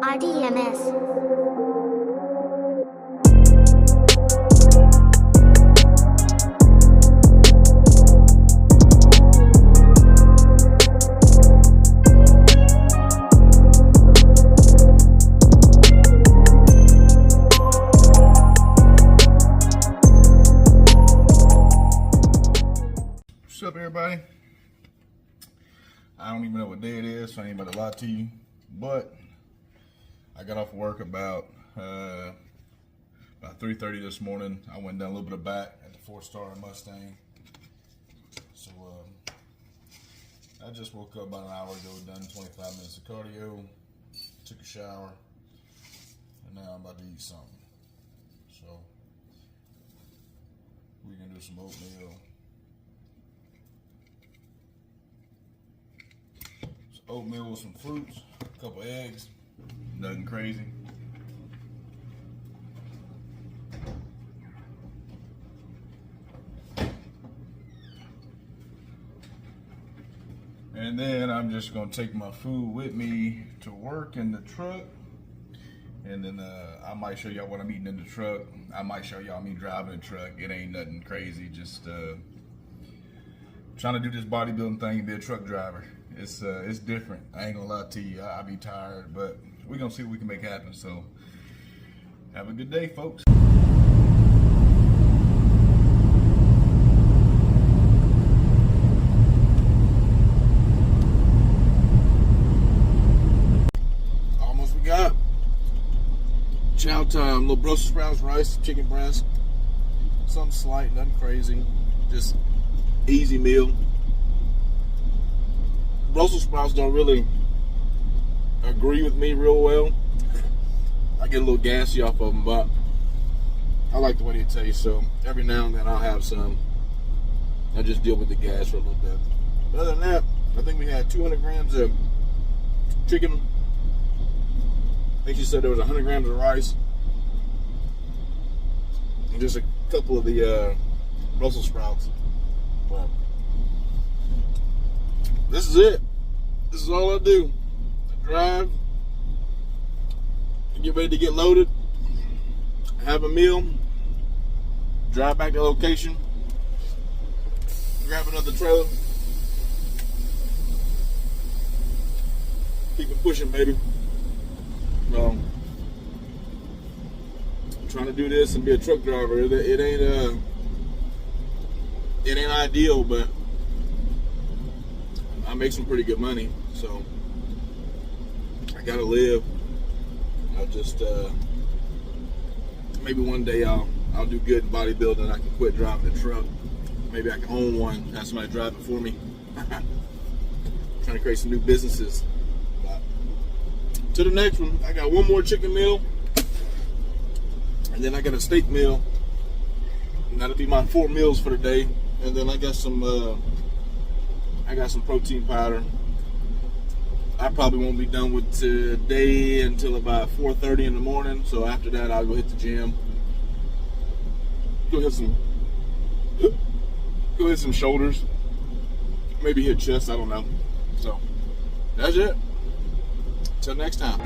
RDMS. What's up, everybody? I don't even know what day it is, so I ain't about to lie to you, but I got off work about 3:30 this morning. I went down a little bit of back at the 4-star Mustang. So I just woke up about an hour ago, done 25 minutes of cardio, took a shower, and now I'm about to eat something. So we're gonna do some oatmeal. Oatmeal with some fruits, a couple eggs, nothing crazy. And then I'm just gonna take my food with me to work in the truck. And then I might show y'all what I'm eating in the truck. I might show y'all me driving the truck. It ain't nothing crazy, just trying to do this bodybuilding thing and be a truck driver. It's different. I ain't gonna lie to you. I be tired, but we're gonna see what we can make happen. So have a good day, folks. Almost forgot. Chow time. Little Brussels sprouts, rice, chicken breast. Something slight, nothing crazy. Just easy meal. Brussels sprouts don't really agree with me real well. I get a little gassy off of them, but I like the way they taste, so every now and then I'll have some. I just deal with the gas for a little bit. But other than that, I think we had 200 grams of chicken. I think she said there was 100 grams of rice. And just a couple of the Brussels sprouts. But this is it. This is all I do. I drive, I get ready to get loaded, have a meal, drive back to location, grab another trailer, keep it pushing, baby. I'm trying to do this and be a truck driver. It ain't ideal, but I make some pretty good money, so I gotta live. I'll just maybe one day I'll do good in bodybuilding. I can quit driving a truck. Maybe I can own one, have somebody drive it for me. Trying to create some new businesses. But to the next one, I got one more chicken meal, and then I got a steak meal, and that'll be my 4 meals for the day. And then I got some protein powder. I probably won't be done with today until about 4:30 in the morning. So after that, I'll go hit the gym. Go hit some shoulders. Maybe hit chest. I don't know. So that's it. Till next time.